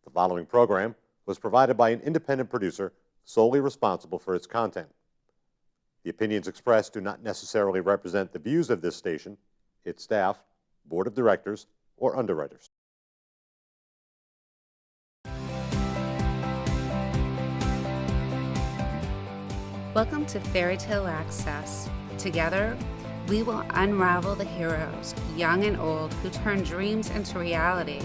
The following program was provided by an independent producer solely responsible for its content. The opinions expressed do not necessarily represent the views of this station, its staff, board of directors, or underwriters. Welcome to Fairy Tale Access. Together, we will unravel the heroes, young and old, who turn dreams into reality.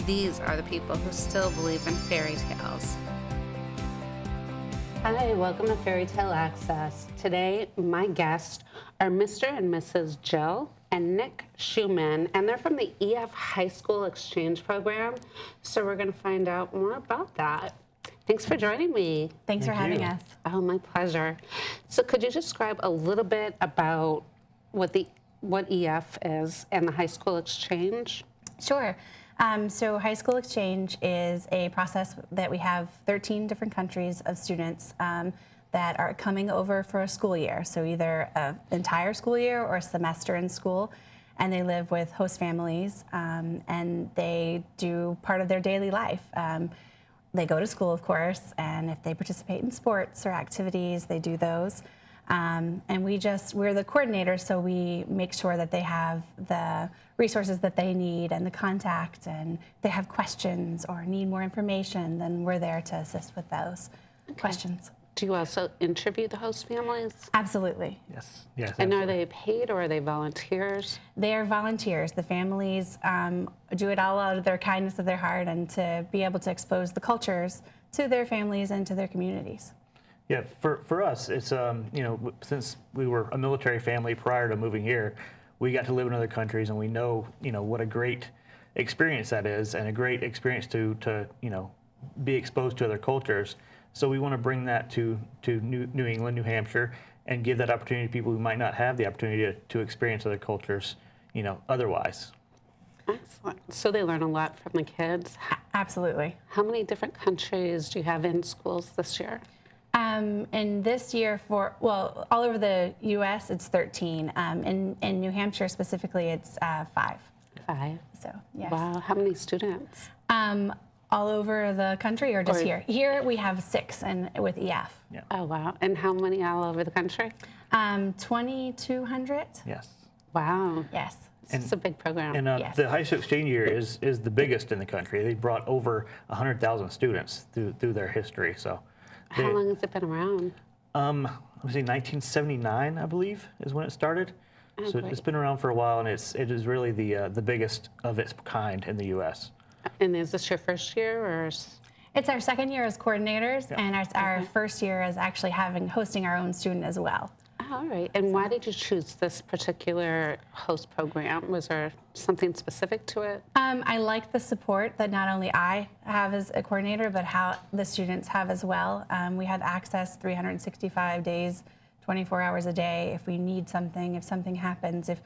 These are the people who still believe in fairy tales. Hi, welcome to Fairy Tale Access. Today, my guests are Mr. and Mrs. Jill and Nick Schumann, and they're from the EF High School Exchange Program. So we're going to find out more about that. Thanks for joining me. Thanks for having us. Oh, my pleasure. So could you describe a little bit about what EF is and the High School Exchange? Sure. So High School Exchange is a process that we have 13 different countries of students that are coming over for a school year. So either an entire school year or a semester in school. And they live with host families and they do part of their daily life. They go to school, of course, and if they participate in sports or activities, they do those. And we're the coordinators, so we make sure that they have the resources that they need and the contact, and if they have questions or need more information, then we're there to assist with those questions. Do you also interview the host families? Absolutely. Yes. And are they paid or are they volunteers? They are volunteers. The families do it all out of their kindness of their heart and to be able to expose the cultures to their families and to their communities. Yeah, for us, it's, since we were a military family prior to moving here, we got to live in other countries and we know, what a great experience that is and a great experience to be exposed to other cultures. So we want to bring that to New England, New Hampshire, and give that opportunity to people who might not have the opportunity to experience other cultures, otherwise. Excellent. So they learn a lot from the kids. Absolutely. How many different countries do you have in schools this year? And this year all over the U.S. it's 13. In New Hampshire specifically, it's 5. 5. So, yes. Wow. How many students? All over the country or just here? Here we have 6 with EF. Yeah. Oh, wow. And how many all over the country? 2,200. Yes. Wow. Yes. It's a big program. And Yes. the High School Exchange Year is the biggest in the country. They brought over 100,000 students through their history. So, how long has it been around? Let me see, 1979, I believe, is when it started. Oh, so great. it's been around for a while, and it is really the biggest of its kind in the U.S. And is this your first year, or? It's our second year as coordinators, Yeah. and our first year as actually hosting our own student as well. Oh, all right. And why did you choose this particular host program? Was there something specific to it? I like the support that not only I have as a coordinator, but how the students have as well. We have access 365 days, 24 hours a day. If we need something, if something happens, if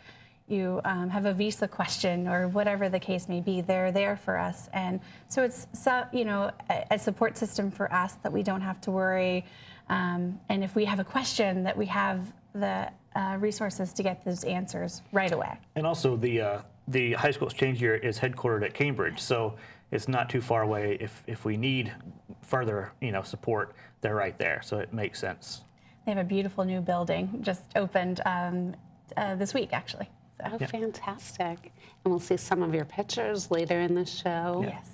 you have a visa question or whatever the case may be, they're there for us. And so it's a support system for us that we don't have to worry. And if we have a question, that we have the resources to get those answers right away. And also the High School Exchange Year is headquartered at Cambridge, so it's not too far away. If we need further support, they're right there, so it makes sense. They have a beautiful new building, just opened this week, actually. So. Oh, fantastic. And we'll see some of your pictures later in the show. Yes.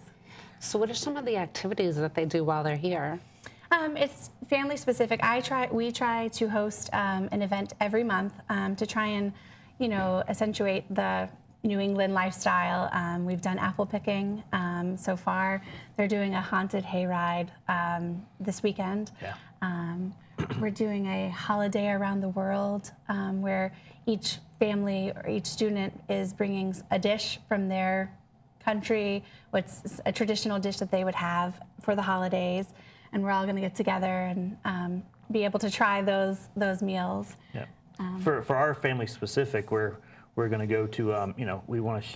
So what are some of the activities that they do while they're here? It's family specific. We try to host an event every month to try and, accentuate the New England lifestyle. We've done apple picking so far. They're doing a haunted hayride this weekend. Yeah. We're doing a holiday around the world where each family or each student is bringing a dish from their country, what's a traditional dish that they would have for the holidays, and we're all going to get together and be able to try those meals. Yeah. For our family specific, we're going to go to we want to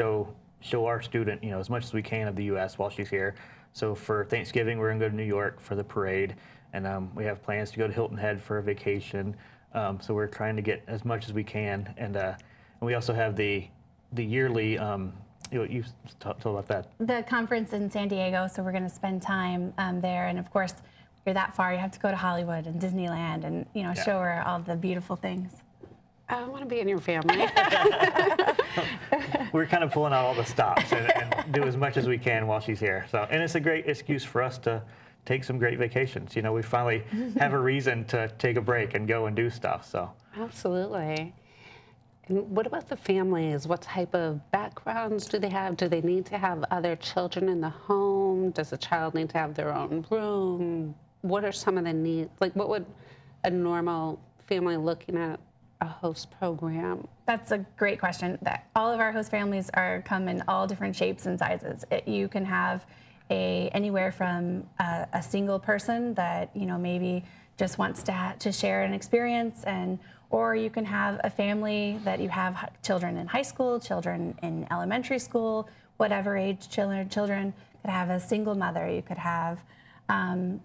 show our student as much as we can of the U.S. while she's here. So for Thanksgiving, we're going to go to New York for the parade, and we have plans to go to Hilton Head for a vacation. So we're trying to get as much as we can, and we also have the yearly you talk about that. The conference in San Diego, so we're going to spend time there. And of course, if you're that far, you have to go to Hollywood and Disneyland and, you know, show her all the beautiful things. I want to be in your family. We're kind of pulling out all the stops and do as much as we can while she's here. So, and it's a great excuse for us to take some great vacations. You know, we finally have a reason to take a break and go and do stuff. So, Absolutely. And what about the families? What type of backgrounds do they have? Do they need to have other children in the home? Does a child need to have their own room? What are some of the needs? Like, what would a normal family looking at a host program? That's a great question. That all of our host families come in all different shapes and sizes. You can have anywhere from a single person that, you know, maybe just wants to share an experience, or you can have a family that you have children in high school, children in elementary school, whatever age children could have a single mother. You could have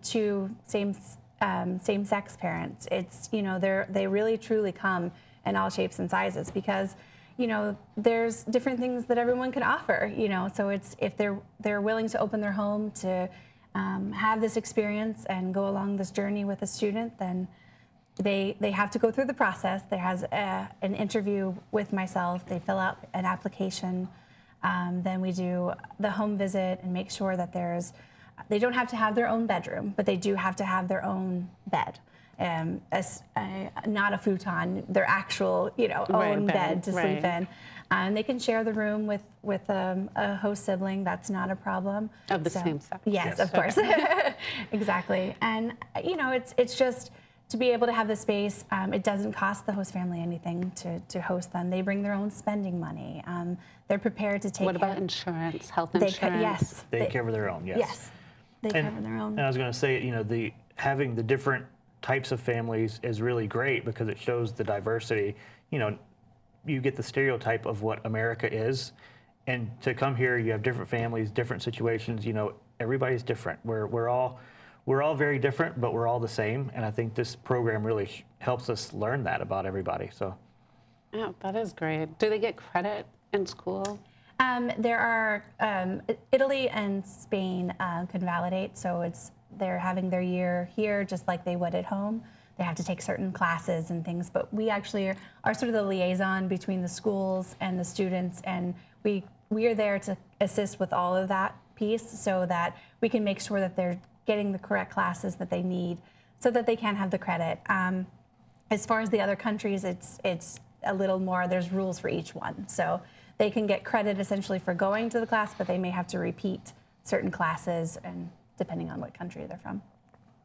two same-sex parents. It's, you know, they really truly come in all shapes and sizes because, you know, there's different things that everyone can offer, you know, so it's if they're willing to open their home to have this experience and go along this journey with a student, then they have to go through the process. There has an interview with myself. They fill out an application. Then we do the home visit and make sure that they don't have to have their own bedroom, but they do have to have their own bed. Not a futon, their actual, you know, own bed to sleep in. And they can share the room with a host sibling. That's not a problem. Of the same sex. Yes, of course. Exactly. And, you know, it's just to be able to have the space. It doesn't cost the host family anything to host them. They bring their own spending money. They're prepared to take What about insurance, health insurance? Yes. they cover their own, yes. Yes. They cover their own. And I was going to say, you know, having the different types of families is really great because it shows the diversity. You know, you get the stereotype of what America is, and to come here, you have different families, different situations. You know, everybody's different. We're all very different, but we're all the same. And I think this program really helps us learn that about everybody. So, Yeah, that is great. Do they get credit in school? There are Italy and Spain can validate, so they're having their year here just like they would at home. They have to take certain classes and things, but we actually are sort of the liaison between the schools and the students, and we are there to assist with all of that piece so that we can make sure that they're getting the correct classes that they need so that they can have the credit. As far as the other countries, it's a little more, there's rules for each one. So they can get credit essentially for going to the class, but they may have to repeat certain classes, and depending on what country they're from.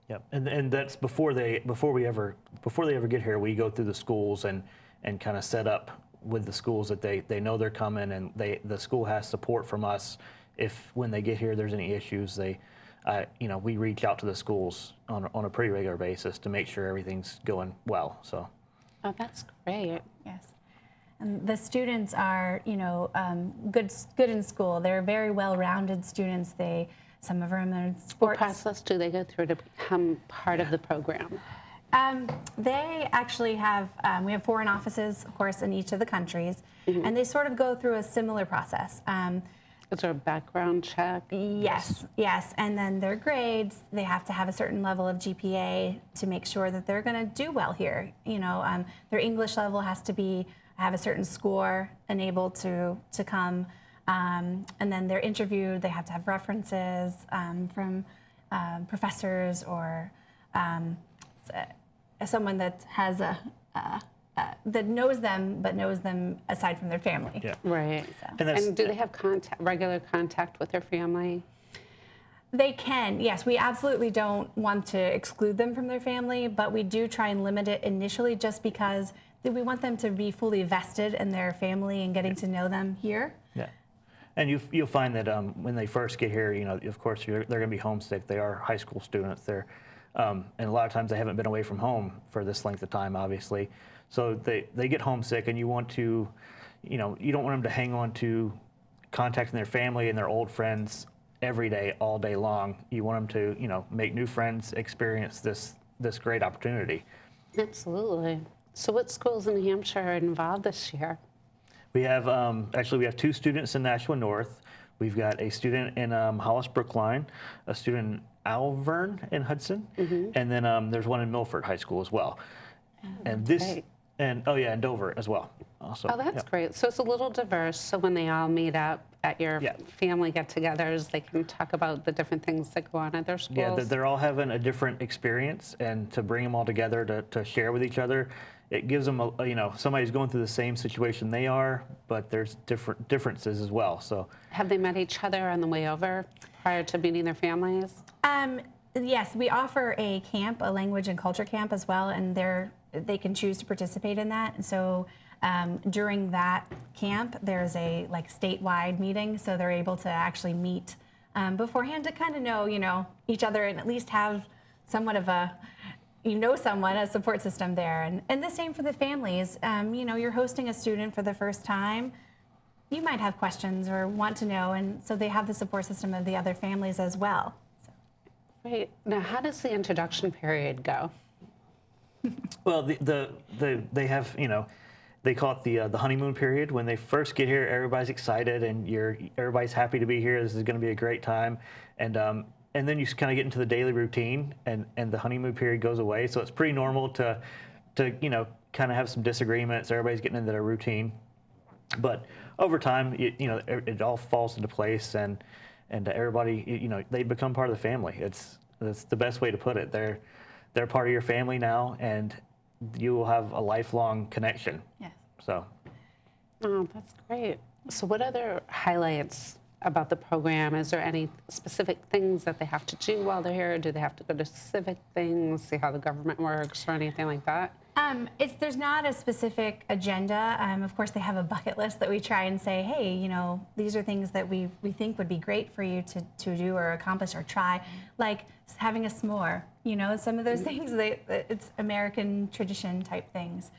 yep. And that's before they ever get here, we go through the schools and kind of set up with the schools that they know they're coming, and the school has support from us if when they get here there's any issues. You know, we reach out to the schools on a pretty regular basis to make sure everything's going well. So. Oh, that's great. Yes. And the students are, you know, good in school. They're very well-rounded students. Some of them are in What sports. process do they go through to become part of the program? They actually have, we have foreign offices, of course, in each of the countries, and they sort of go through a similar process. Is there a background check? Yes, and then their grades, they have to have a certain level of GPA to make sure that they're going to do well here. You know, their English level has to have a certain score enabled to come, and then they're interviewed. They have to have references from professors or someone that has that knows them, but knows them aside from their family. Yeah. Right. And do they have regular contact with their family? They can, yes. We absolutely don't want to exclude them from their family, but we do try and limit it initially just because we want them to be fully vested in their family and getting to know them here. Yeah. And you'll find that when they first get here, you know, of course, they're going to be homesick. They are high school students. And a lot of times they haven't been away from home for this length of time, obviously. So they get homesick, and you want to, you know, you don't want them to hang on to contacting their family and their old friends every day, all day long. You want them to, you know, make new friends, experience this great opportunity. Absolutely. So what schools in New Hampshire are involved this year? We have actually we have 2 students in Nashua North. We've got a student in Hollis Brookline, a student in Alvern in Hudson, and then there's one in Milford High School as well. And this, great. and oh yeah, and Dover as well. Also, Oh, that's yeah. great. So it's a little diverse. So when they all meet up at your Yeah. family get-togethers, they can talk about the different things that go on at their schools. Yeah, they're all having a different experience, and to bring them all together to share with each other, it gives them a, you know, somebody's going through the same situation they are, but there's differences as well. So Have they met each other on the way over prior to meeting their families? Yes, we offer a camp, a language and culture camp as well, and they can choose to participate in that. And so during that camp, there's a statewide meeting, so they're able to actually meet beforehand to kind of know, each other and at least have somewhat of a, a support system there. And the same for the families. You're hosting a student for the first time. You might have questions or want to know, and so they have the support system of the other families as well. Right. Now, how does the introduction period go? well, they have, they call it the honeymoon period. When they first get here, everybody's excited and everybody's happy to be here. This is going to be a great time, and then you kind of get into the daily routine, and the honeymoon period goes away. So it's pretty normal to kind of have some disagreements. Everybody's getting into their routine, but over time, it all falls into place, and everybody, they become part of the family. That's the best way to put it. They're part of your family now, and you will have a lifelong connection. Yes. So, Oh, that's great. So what other highlights about the program? Is there any specific things that they have to do while they're here? Do they have to go to civic things, see how the government works, or anything like that? There's not a specific agenda. Of course, they have a bucket list that we try and say, hey, these are things that we think would be great for you to do or accomplish or try, like having a s'more. Some of those things, it's American tradition type things.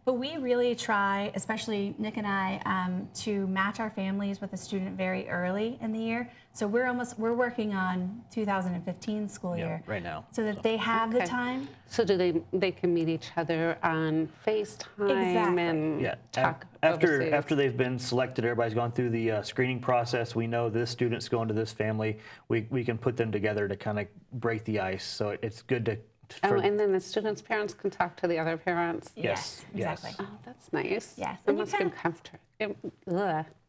But we really try, especially Nick and I, to match our families with a student very early in the year. So we're working on 2015 school year right now. so that they have the Okay. time. So do they can meet each other on FaceTime Exactly. and Yeah. talk After overseas? they've been selected, everybody's gone through the screening process. We know this student's going to this family. We can put them together to kind of break the ice. So it's good to. Oh, and then the students' parents can talk to the other parents? Yes, exactly. Oh, that's nice. Yes, It and you must be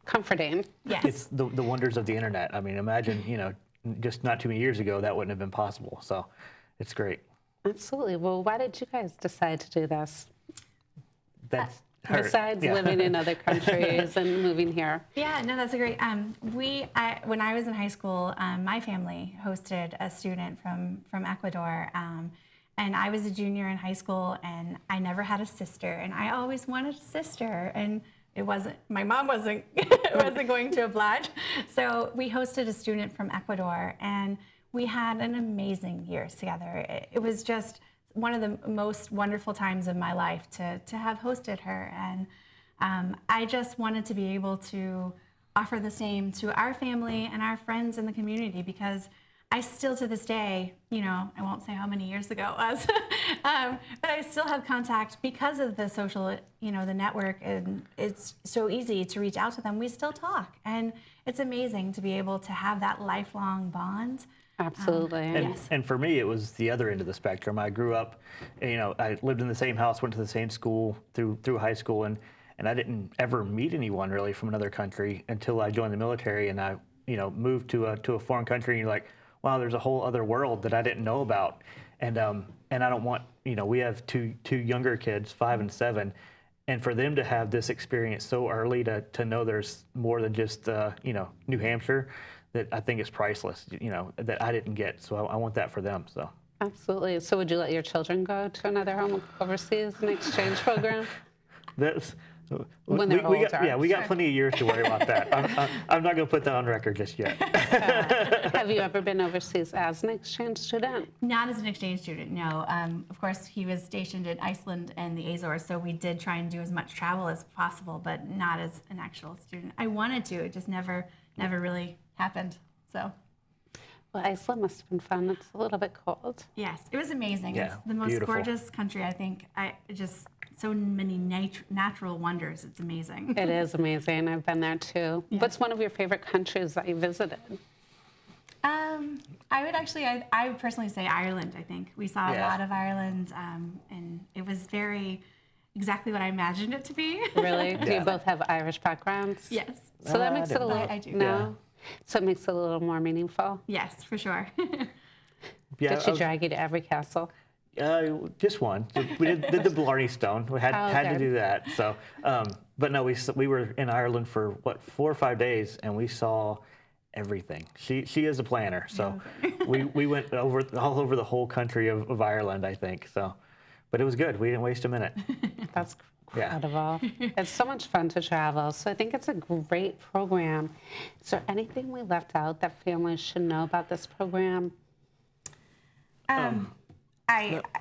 comforting. Yes. It's the wonders of the internet. I mean, imagine, just not too many years ago, that wouldn't have been possible. So it's great. Absolutely. Well, why did you guys decide to do this? That's her. Besides Yeah. living in other countries and moving here? Yeah, no, that's a great. When I was in high school, my family hosted a student from Ecuador, and I was a junior in high school, and I never had a sister, and I always wanted a sister, and my mom wasn't wasn't going to oblige, so we hosted a student from Ecuador, and we had an amazing years together. It was just one of the most wonderful times of my life to have hosted her, and I just wanted to be able to offer the same to our family and our friends in the community, because I still to this day, I won't say how many years ago it was, but I still have contact because of the social, the network, and it's so easy to reach out to them. We still talk, and it's amazing to be able to have that lifelong bond. Absolutely. And for me, it was the other end of the spectrum. I grew up, I lived in the same house, went to the same school through high school, and I didn't ever meet anyone really from another country until I joined the military, and I, moved to a foreign country, and you're like, wow, there's a whole other world that I didn't know about, and I don't want, we have two younger kids, 5 and 7, and for them to have this experience so early to know there's more than just New Hampshire, that I think is priceless, that I didn't get. So I want that for them. So Absolutely. So would you let your children go to another home overseas in exchange program? that's. When they're we got, older. yeah, we got plenty of years to worry about that. I'm not going to put that on record just yet. Have you ever been overseas as an exchange student? Not as an exchange student, no. Of course, he was stationed in Iceland and the Azores, so we did try and do as much travel as possible, but not as an actual student. I wanted to, it just never really happened. So, Well, Iceland must have been fun. It's a little bit cold. yes, it was amazing. Yeah, It's the most beautiful. gorgeous country, I think. Just so many natural wonders. It's amazing. It is amazing. I've been there too. What's one of your favorite countries that you visited? I would personally say Ireland. I think we saw a Yeah. lot of Ireland, and it was very exactly what I imagined it to be. Really? Do you Yeah. both have Irish backgrounds? Yes. So that I makes it a didn't. little. I do. No. So it makes it a little more meaningful. Yes, for sure. Yeah, Did she drag you to every castle? just one. We did the Blarney Stone. We had Oh, had to good. do that. So, but no, we were in Ireland for what 4 or 5 days, and we saw everything. She is a planner, so we went all over the whole country of Ireland, I think. So, but it was good. We didn't waste a minute. That's Yeah. incredible. It's so much fun to travel. So I think it's a great program. Is there anything we left out that families should know about this program?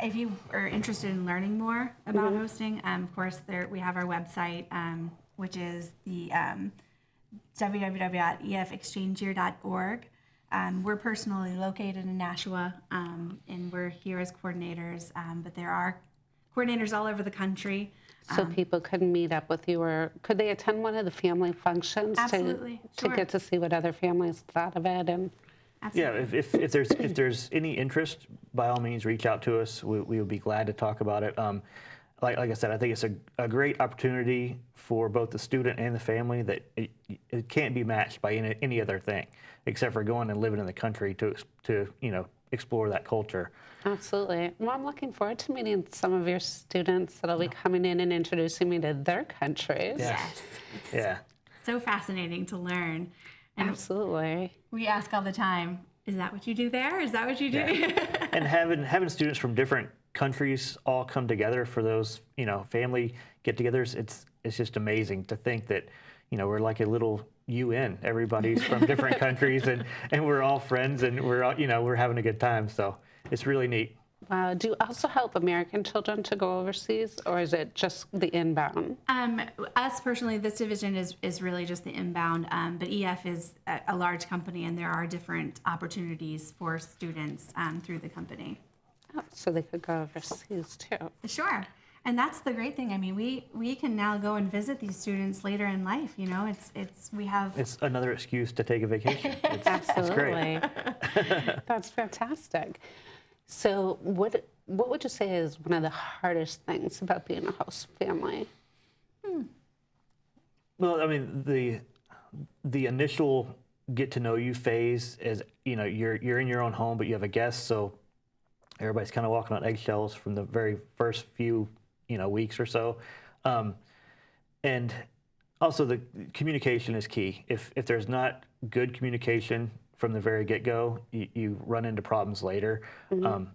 If you are interested in learning more about hosting, of course, we have our website, which is the www.efexchangeyear.org. We're personally located in Nashua, and we're here as coordinators, but there are coordinators all over the country. So people could meet up with you, or could they attend one of the family functions Absolutely, to sure. get to see what other families thought of it? And Yeah, if there's any interest, by all means, reach out to us. We would be glad to talk about it. Like I said, I think it's a great opportunity for both the student and the family that it can't be matched by any other thing, except for going and living in the country to explore that culture. absolutely. Well, I'm looking forward to meeting some of your students that'll be coming in and introducing me to their countries. Yeah. Yes. Yeah. So fascinating to learn. And Absolutely. we ask all the time, is that what you do there? Is that what you do? Yeah. And having students from different countries all come together for those family get-togethers, it's just amazing to think that we're like a little UN. Everybody's from different countries, and we're all friends, and we're all, we're having a good time. So it's really neat. Wow. Do you also help American children to go overseas, or is it just the inbound? Us personally, this division is really just the inbound, but EF is a large company, and there are different opportunities for students through the company. Oh, so they could go overseas too. Sure. And that's the great thing. I mean, we can now go and visit these students later in life. We have. It's another excuse to take a vacation. It's great. Absolutely. That's fantastic. So what would you say is one of the hardest things about being a host family? Well, I mean, the initial get to know you phase is, you're in your own home, but you have a guest, so everybody's kind of walking on eggshells from the very first few, weeks or so. And also the communication is key. If there's not good communication from the very get-go, you run into problems later.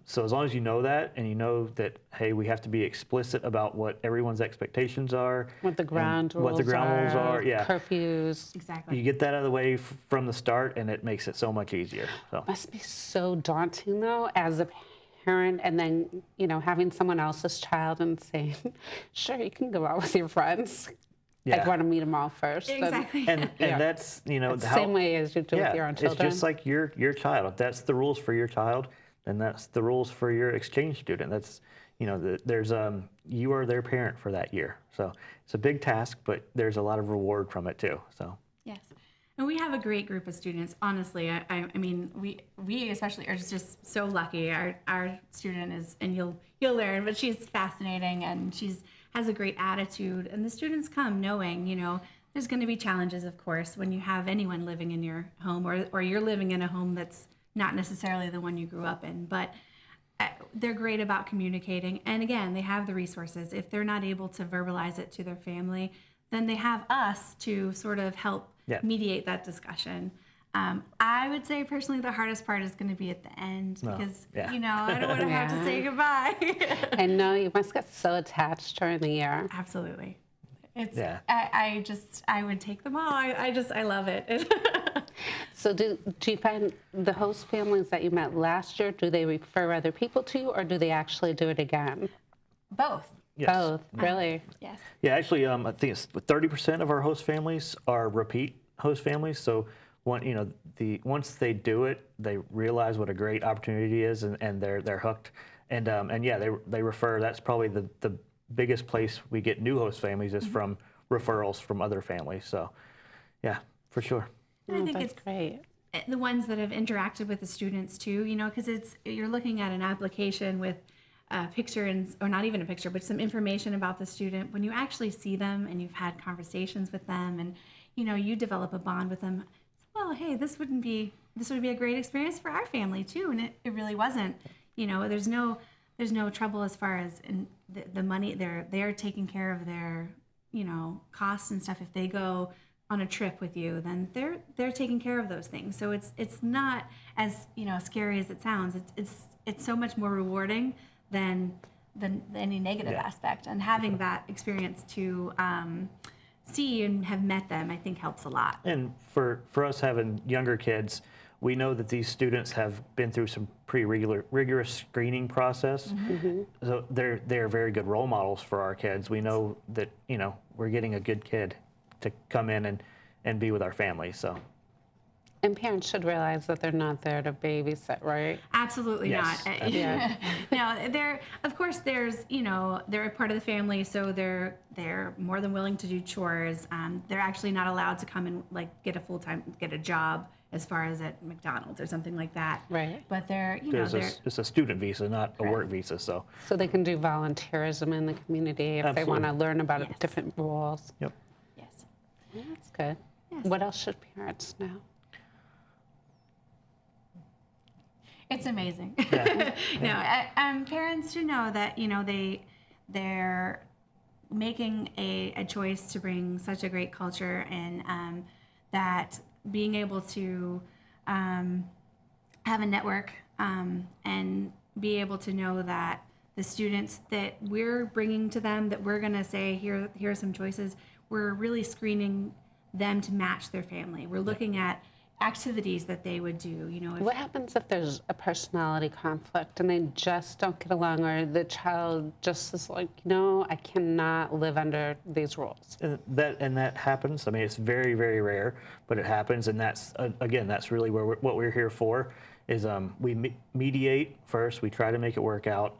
So as long as you know that, and you know that, hey, we have to be explicit about what everyone's expectations are. What the ground rules What the ground rules are, yeah. Curfews. Exactly. You get that out of the way from the start, and it makes it so much easier. So Must be so daunting though, as a parent, and then having someone else's child and saying, "Sure, you can go out with your friends." Yeah. I want to meet them all first. Exactly. and Yeah. that's It's the same way as you do with your own children. It's just like your child. If that's the rules for your child, then that's the rules for your exchange student. That's there's you are their parent for that year. So it's a big task, but there's a lot of reward from it too. So Yes. And we have a great group of students. Honestly, I mean, we especially are just so lucky. Our student is, and you'll learn, but she's fascinating, and has a great attitude. And the students come knowing, there's going to be challenges, of course, when you have anyone living in your home, or you're living in a home that's not necessarily the one you grew up in. But they're great about communicating. And again, they have the resources. If they're not able to verbalize it to their family, then they have us to sort of help mediate that discussion. I would say personally the hardest part is going to be at the end, because I don't want to have to say goodbye. I know you must get so attached during the year. Absolutely. It's Yeah. I would take them all. I love it. So do you find the host families that you met last year, do they refer other people to you, or do they actually do it again? Both. yes. Both, really? Yes. Yeah, actually, I think it's 30% of our host families are repeat host families. So once they do it, they realize what a great opportunity is, and they're hooked. And yeah, they refer. That's probably the biggest place we get new host families is from referrals from other families. So, yeah, for sure. I think That's it's great. the ones that have interacted with the students too, you know, because you're looking at an application with a picture or not even a picture, but some information about the student. When you actually see them and you've had conversations with them, and you know, you develop a bond with them. Well, hey, this would be a great experience for our family too, and it really wasn't. You know, there's no trouble as far as in the money. They're taking care of their, you know, costs and stuff. If they go on a trip with you, then they're taking care of those things. So it's not as, you know, scary as it sounds. It's so much more rewarding than any negative aspect. And having that experience to see and have met them, I think helps a lot. And for us having younger kids, we know that these students have been through some pretty rigorous screening process. So they're very good role models for our kids. We know that, you know, we're getting a good kid to come in and be with our family. So And parents should realize that they're not there to babysit, right? Absolutely Yes, not. absolutely. No, of course, there's, you know, they're a part of the family, so they're more than willing to do chores. They're actually not allowed to come and like get a job as far as at McDonald's or something like that. Right. But they're, you know, it's a student visa, not a work visa. So So they can do volunteerism in the community if they want to Absolutely. learn about Yes. different roles. yep. yes. Yeah, that's good. Yes. What else should parents know? It's amazing. No, parents should know that, you know, they're making a choice to bring such a great culture, and that being able to have a network and be able to know that the students that we're bringing to them, that we're going to say, here are some choices, we're really screening them to match their family. We're looking at activities that they would do, you know. What happens if there's a personality conflict and they just don't get along, or the child just is like, no, I cannot live under these rules? And that happens. I mean, it's very, very rare, but it happens. And that's, again, that's really what we're here for, is we mediate first. We try to make it work out.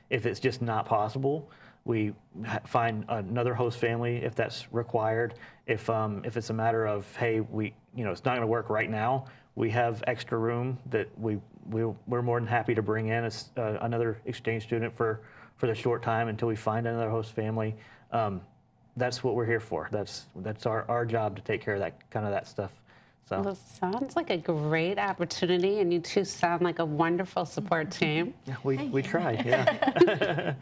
If it's just not possible, we find another host family if that's required. If it's a matter of, hey, it's not going to work right now, we have extra room that we're more than happy to bring in another exchange student for the short time until we find another host family. That's what we're here for. That's our job, to take care of that stuff. So Well, it sounds like a great opportunity, and you two sound like a wonderful support team. yeah, we try. Yeah.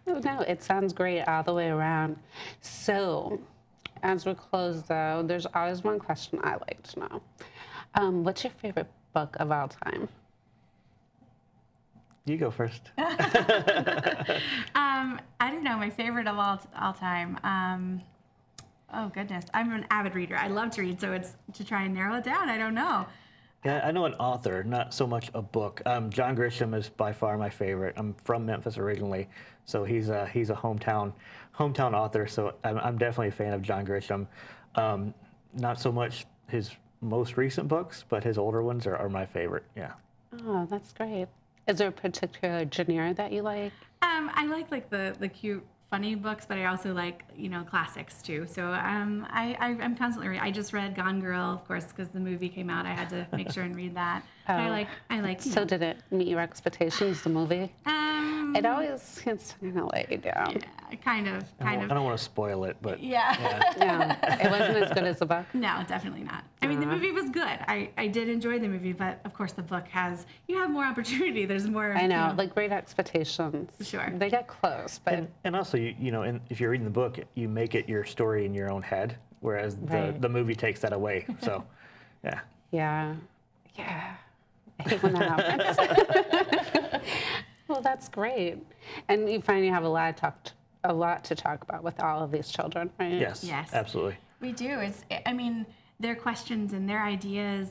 No, it sounds great all the way around. So, as we close, though, there's always one question I like to know. What's your favorite book of all time? You go first. I don't know, my favorite of all time. Oh goodness, I'm an avid reader. I love to read, so it's to try and narrow it down. I don't know. Yeah, I know an author, not so much a book. John Grisham is by far my favorite. I'm from Memphis originally, so he's a hometown author. So I'm definitely a fan of John Grisham. Not so much his most recent books, but his older ones are my favorite. Yeah. Oh, that's great. Is there a particular genre that you like? I like the cute, funny books, but I also like, you know, classics too. So I'm constantly reading. I just read Gone Girl, of course, because the movie came out. I had to make sure and read that. But I like. You So know, did it meet your expectations, the movie? It always gets kind of let you down. kind of. I don't want to spoil it, but Yeah. Yeah, it wasn't as good as the book. No, definitely not. I mean, the movie was good. I did enjoy the movie, but of course the book you have more opportunity. There's more. I know, like Great Expectations. Sure. They get close, but and also if you're reading the book, you make it your story in your own head, whereas Right. the movie takes that away. So, yeah. yeah. I hate when that happens. Well, that's great. And you find you have a lot to talk about with all of these children, right? Yes. Yes. Absolutely. We do. I mean, their questions and their ideas.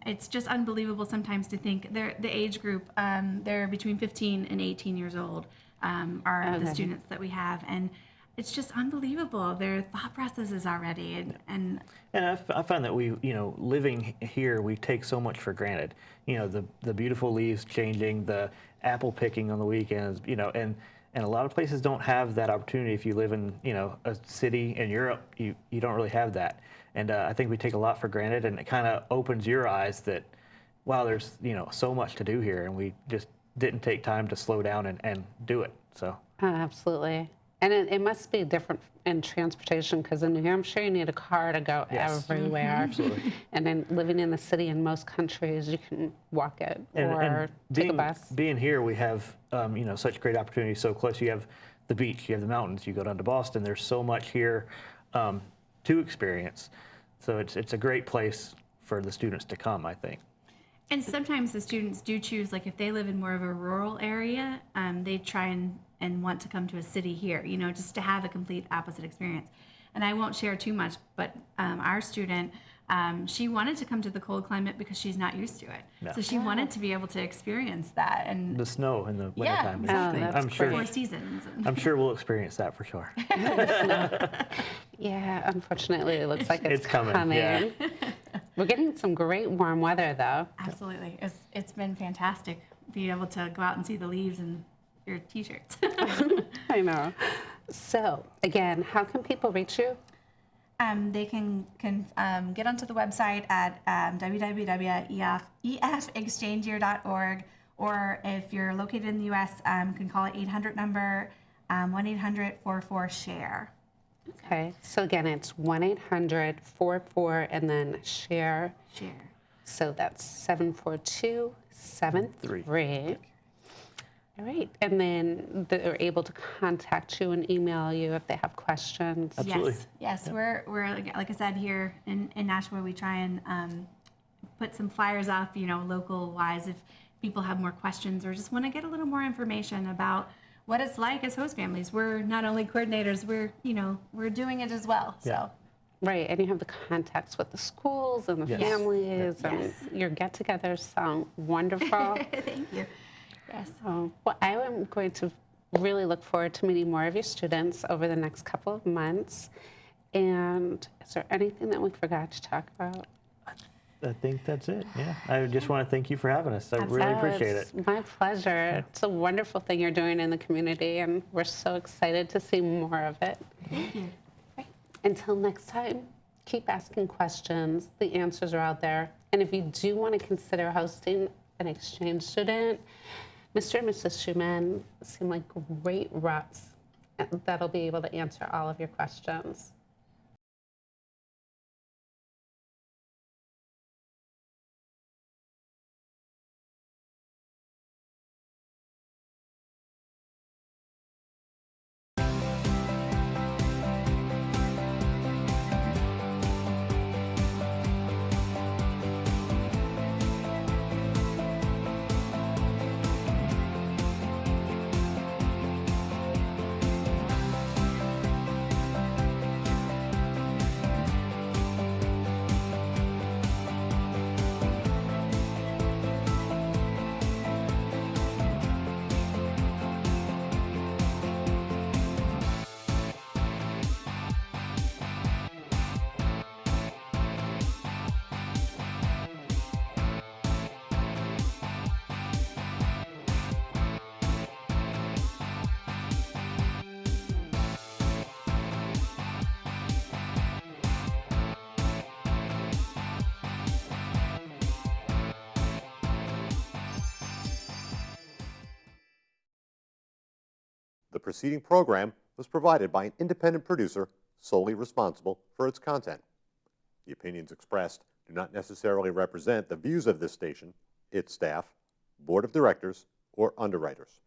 It's just unbelievable sometimes to think the age group. They're between 15 and 18 years old. Are the students that we have, and it's just unbelievable. Their thought processes already, and I find that we, living here, we take so much for granted. The beautiful leaves changing, the apple picking on the weekends, and And a lot of places don't have that opportunity. If you live in, a city in Europe, you don't really have that. And I think we take a lot for granted, and it kind of opens your eyes that, wow, there's, so much to do here, and we just didn't take time to slow down and do it. So Absolutely. And it must be different in transportation because in New Hampshire, you need a car to go Yes. everywhere. Absolutely. And then living in the city in most countries, you can walk it or take a bus. Being here, we have such great opportunities so close. You have the beach, you have the mountains. You go down to Boston. There's so much here to experience. So it's a great place for the students to come, I think. And sometimes the students do choose, like if they live in more of a rural area, they try and want to come to a city here, just to have a complete opposite experience. And I won't share too much, but our student, she wanted to come to the cold climate because she's not used to it. No. So she wanted to be able to experience that. And The snow in the yeah, wintertime. exactly. that's I'm sure. Four seasons. I'm sure we'll experience that for sure. Yeah, unfortunately, it looks like it's It's coming, yeah. We're getting some great warm weather, though. Absolutely. It's been fantastic being able to go out and see the leaves and your t-shirts. I know. So, again, how can people reach you? They can get onto the website at www.efexchangeyear.org, or if you're located in the U.S., can call it 800 number 1-800-44-SHARE. Okay, so again, it's 1-800-44 and then share. Share. So that's 74273. All right, and then they're able to contact you and email you if they have questions. Absolutely. Yes. We're like I said, here in Nashua, we try and put some flyers up, local wise, if people have more questions or just want to get a little more information about what it's like as host families. We're not only coordinators, we're doing it as well. Yeah. So Right, and you have the contacts with the schools and the Yes. families, and Yes. your get-togethers sound wonderful. thank you. Yes. Well, I am going to really look forward to meeting more of your students over the next couple of months. And is there anything that we forgot to talk about? I think that's it. Yeah. I just want to thank you for having us. I really appreciate it. It's my pleasure. It's a wonderful thing you're doing in the community, and we're so excited to see more of it. Thank you. Until next time, keep asking questions. The answers are out there. And if you do want to consider hosting an exchange student, Mr. and Mrs. Schumann seem like great reps that'll be able to answer all of your questions. The preceding program was provided by an independent producer solely responsible for its content. The opinions expressed do not necessarily represent the views of this station, its staff, board of directors, or underwriters.